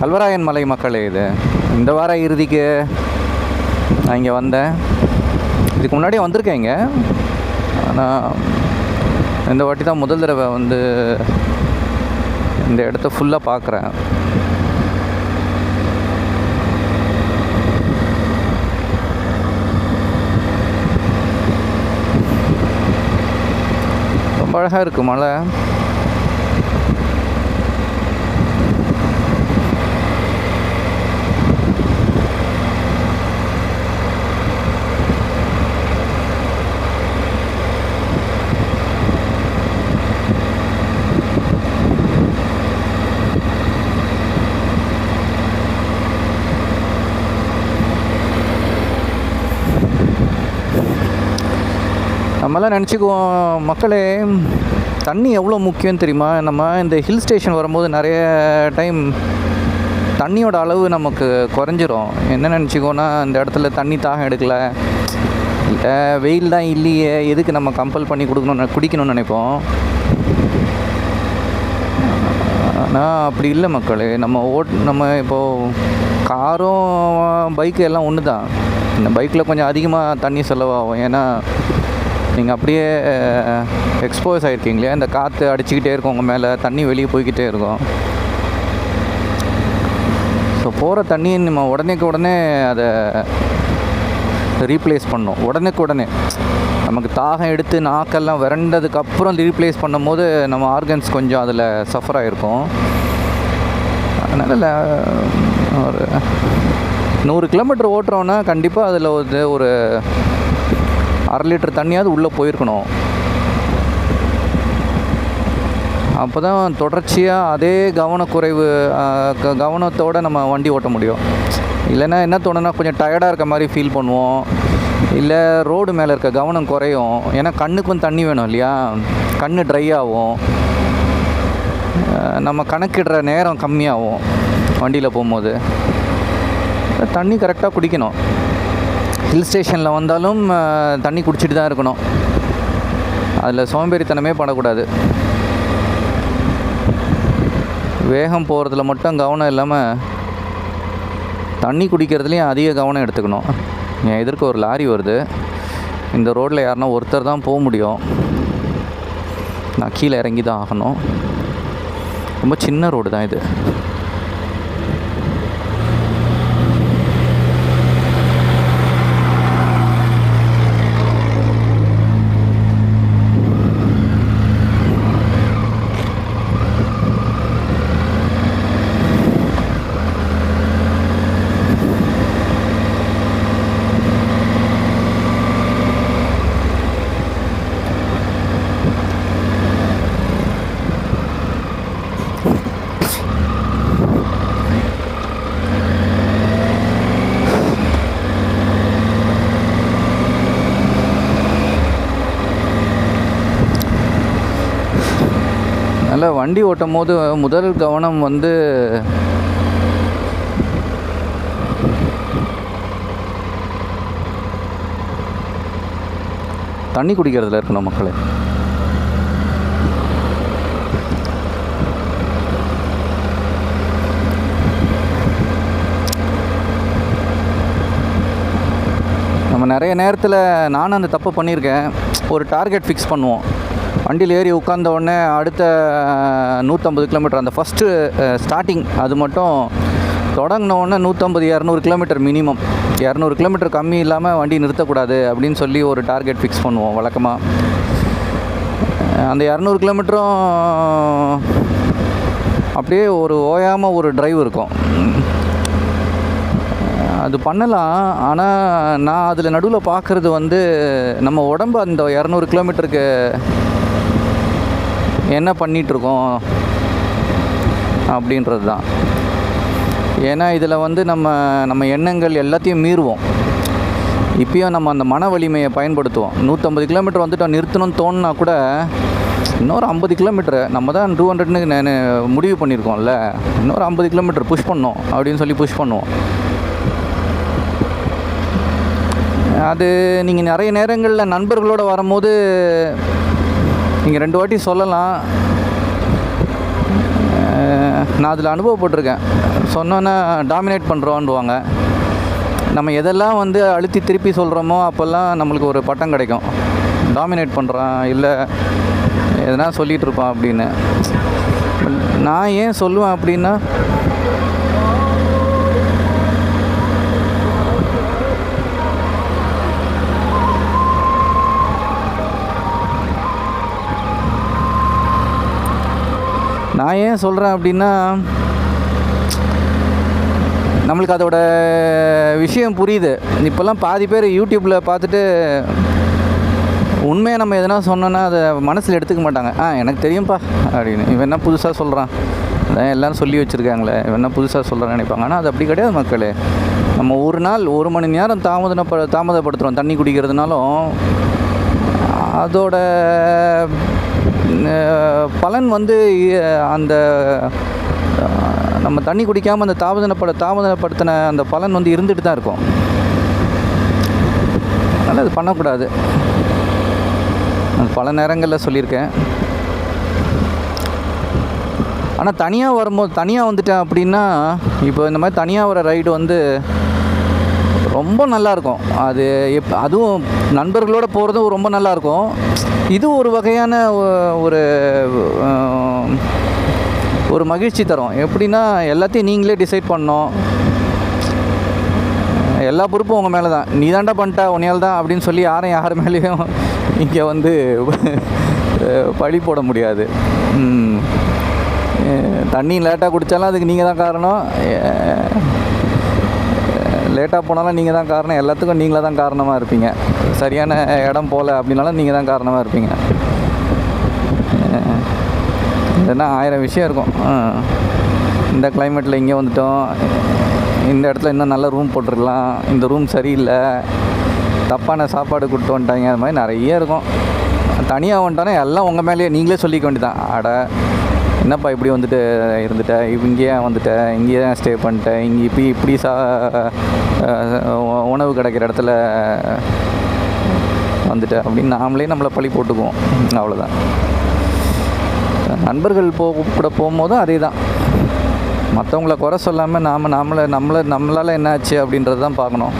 கல்வராயன் மலை மக்களே, இது இந்த வார இறுதிக்கு நான் இங்கே வந்தேன். இதுக்கு முன்னாடியே வந்திருக்கேன் இங்கே, ஆனால் இந்த வாட்டி தான் முதல் தடவை வந்து இந்த இடத்த ஃபுல்லாக பார்க்குறேன். ரொம்ப அழகாக இருக்குது மலை. நம்மளாம் நினச்சிக்குவோம் மக்களே, தண்ணி எவ்வளோ முக்கியம் தெரியுமா? நம்ம இந்த ஹில் ஸ்டேஷன் வரும்போது நிறைய டைம் தண்ணியோட அளவு நமக்கு குறைஞ்சிரும். என்ன நினச்சிக்கோன்னா, இந்த இடத்துல தண்ணி தாகம் எடுக்கலை, இல்லை வெயில் தான் இல்லையே, எதுக்கு நம்ம கம்பல் பண்ணி குடிக்கணும்னு நினைப்போம். ஆனால் அப்படி இல்லை மக்களே. நம்ம இப்போது காரும் பைக்கு எல்லாம் ஒன்று தான். இந்த பைக்கில் கொஞ்சம் அதிகமாக தண்ணி செலவாகும். ஏன்னா நீங்கள் அப்படியே எக்ஸ்போஸ் ஆகிருக்கீங்களே, இந்த காற்று அடிச்சுக்கிட்டே இருக்கும் உங்கள் மேலே, தண்ணி வெளியே போய்கிட்டே இருக்கும். ஸோ போகிற தண்ணியை நம்ம உடனே அதை ரீப்ளேஸ் பண்ணோம். உடனே நமக்கு தாகம் எடுத்து நாக்கெல்லாம் விரண்டதுக்கப்புறம் ரீப்ளேஸ் பண்ணும் போது நம்ம ஆர்கன்ஸ் கொஞ்சம் அதில் சஃபர் ஆகிருக்கும். அதனால் ஒரு 100 கிலோமீட்டர் ஓட்டுறோன்னா கண்டிப்பாக அதில் ஒரு 1/2 லிட்டர் தண்ணியாவது உள்ளே போயிருக்கணும். அப்போ தான் தொடர்ச்சியாக அதே கவனத்தோடு நம்ம வண்டி ஓட்ட முடியும். இல்லைன்னா என்ன தோணுன்னா, கொஞ்சம் டயர்டாக இருக்க மாதிரி ஃபீல் பண்ணுவோம், இல்லை ரோடு மேலே இருக்க கவனம் குறையும். ஏன்னா கண்ணுக்கும் தண்ணி வேணும் இல்லையா, கண் ட்ரை ஆகும், நம்ம கணக்கிடுற நேரம் கம்மியாகும் வண்டியில் போகும்போது. தண்ணி கரெக்டாக குடிக்கணும். ஹில் ஸ்டேஷனில் வந்தாலும் தண்ணி குடிச்சிட்டு தான் இருக்கணும். அதில் சோம்பேறித்தனமே படக்கூடாது. வேகம் போகிறதுல மட்டும் கவனம் இல்லாமல் தண்ணி குடிக்கிறதுலேயும் அதிக கவனம் எடுத்துக்கணும். என் எதிர்க்க ஒரு லாரி வருது. இந்த ரோட்டில் யாருன்னா ஒருத்தர் தான் போக முடியும். நான் கீழே இறங்கி தான் ஆகணும். ரொம்ப சின்ன ரோடு தான் இது. அதனால் வண்டி ஓட்டும் போது முதல் கவனம் வந்து தண்ணி குடிக்கிறதுல இருக்கணும் மக்களே. நம்ம நிறைய நேரத்தில் நானும் அந்த தப்பு பண்ணியிருக்கேன். ஒரு டார்கெட் ஃபிக்ஸ் பண்ணுவோம். வண்டியில் ஏறி உட்கார்ந்த உடனே அடுத்த 150 கிலோமீட்டர், அந்த ஃபஸ்ட்டு ஸ்டார்டிங் அது மட்டும் தொடங்கின உடனே 150-200 கிலோமீட்டர் மினிமம், 200 கிலோமீட்டர் கம்மி இல்லாமல் வண்டி நிறுத்தக்கூடாது அப்படின்னு சொல்லி ஒரு டார்கெட் ஃபிக்ஸ் பண்ணுவோம் வழக்கமாக. அந்த 200 கிலோமீட்டரும் அப்படியே ஒரு ஓயாமல் ஒரு டிரைவ் இருக்கும். அது பண்ணலாம். ஆனால் நான் அதில் நடுவில் பார்க்குறது வந்து நம்ம உடம்பு அந்த 200 கிலோமீட்டருக்கு என்ன பண்ணிகிட்ருக்கோம் அப்படின்றது தான். ஏன்னா இதில் வந்து நம்ம எண்ணங்கள் எல்லாத்தையும் மீறுவோம். இப்போயும் நம்ம அந்த மன வலிமையை பயன்படுத்துவோம். 150 கிலோமீட்டர் வந்துட்டோம், நிறுத்தணும்னு தோணுனா கூட இன்னொரு 50 கிலோமீட்டரு நம்ம தான் 200ன்னு நான் முடிவு பண்ணியிருக்கோம்ல, இன்னொரு 50 கிலோமீட்டர் புஷ் பண்ணோம் அப்படின்னு சொல்லி புஷ் பண்ணுவோம். அது நீங்கள் நிறைய நேரங்களில் நண்பர்களோடு வரும்போது நீங்கள் 2 வாட்டி சொல்லலாம். நான் அதில் அனுபவப்பட்டிருக்கேன். சொன்னோன்னா டாமினேட் பண்ணுறோன்னுவாங்க. நம்ம எதெல்லாம் வந்து அழுத்தி திருப்பி சொல்கிறோமோ அப்போல்லாம் நம்மளுக்கு ஒரு பட்டம் கிடைக்கும். டாமினேட் பண்ணுறான், இல்லை எதனா சொல்லிகிட்டு இருப்பான் அப்படின்னு. நான் ஏன் சொல்லுவேன் அப்படின்னா, நான் ஏன் சொல்கிறேன் அப்படின்னா, நம்மளுக்கு அதோட விஷயம் புரியுது. இப்போல்லாம் பாதி பேர் யூடியூப்பில் பார்த்துட்டு உண்மையாக நம்ம எதனா சொன்னோன்னா அதை மனசில் எடுத்துக்க மாட்டாங்க. எனக்கு தெரியும்ப்பா அப்படின்னு, இவன் என்ன புதுசாக சொல்கிறான், அதான் எல்லோரும் சொல்லி வச்சுருக்காங்களே, இவன் என்ன புதுசாக சொல்கிறான்னு நினைப்பாங்க. ஆனால் அது அப்படி கிடையாது மக்களே. நம்ம ஒரு நாள் 1 மணி நேரம் தாமதப்படுத்துகிறோம் தண்ணி குடிக்கிறதுனாலும் அதோட பலன் வந்து அந்த நம்ம தண்ணி குடிக்காமல் அந்த தாமதப்படுத்தின அந்த பலன் வந்து இருந்துட்டு தான் இருக்கும். அதனால் அது பண்ணக்கூடாது. பல நேரங்களில் சொல்லியிருக்கேன். ஆனால் தனியாக வந்துட்டேன் அப்படின்னா, இப்போ இந்த மாதிரி தனியாக வர ரைடு வந்து ரொம்ப நல்லாயிருக்கும். அது அதுவும் நண்பர்களோடு போகிறதும் ரொம்ப நல்லாயிருக்கும். இது ஒரு வகையான ஒரு மகிழ்ச்சி தரும். எப்படின்னா, எல்லாத்தையும் நீங்களே டிசைட் பண்ணணும், எல்லா பொறுப்பும் உங்கள் மேலே தான், நீ தாண்டா பண்ணிட்டா உன்னையால் தான் அப்படின்னு சொல்லி யார் மேலேயும் இங்கே வந்து பழி போட முடியாது. தண்ணி லேட்டாக குடித்தாலும் அதுக்கு நீங்கள் தான் காரணம், லேட்டாக போனாலும் நீங்கள் தான் காரணம், எல்லாத்துக்கும் நீங்களே தான் காரணமாக இருப்பீங்க. சரியான இடம் போகல அப்படின்னாலும் நீங்கள் தான் காரணமாக இருப்பீங்க. இல்லைன்னா 1000 விஷயம் இருக்கும். இந்த கிளைமேட்டில் இங்கே வந்துட்டோம், இந்த இடத்துல இன்னும் நல்ல ரூம் போட்டுருக்கலாம், இந்த ரூம் சரியில்லை, தப்பான சாப்பாடு கொடுத்து வந்துட்டாங்க, அது மாதிரி நிறைய இருக்கும். தனியாக வந்துட்டானே எல்லாம் உங்கள் மேலேயே நீங்களே சொல்லிக்க வேண்டியதான். என்னப்பா இப்படி வந்துட்டு இருந்துட்டேன், இங்கேயே வந்துட்டேன், இங்கேயே தான் ஸ்டே பண்ணிட்டேன், இங்கே இப்படி உணவு கிடைக்கிற இடத்துல வந்துட்டேன் அப்படின்னு நாமளே நம்மளை பழி போட்டுக்குவோம். அவ்வளோதான். நண்பர்கள் கூட போகும்போதும் அதே தான். மற்றவங்கள குறை சொல்லாமல் நம்மளால் என்ன ஆச்சு அப்படின்றது தான் பார்க்கணும்.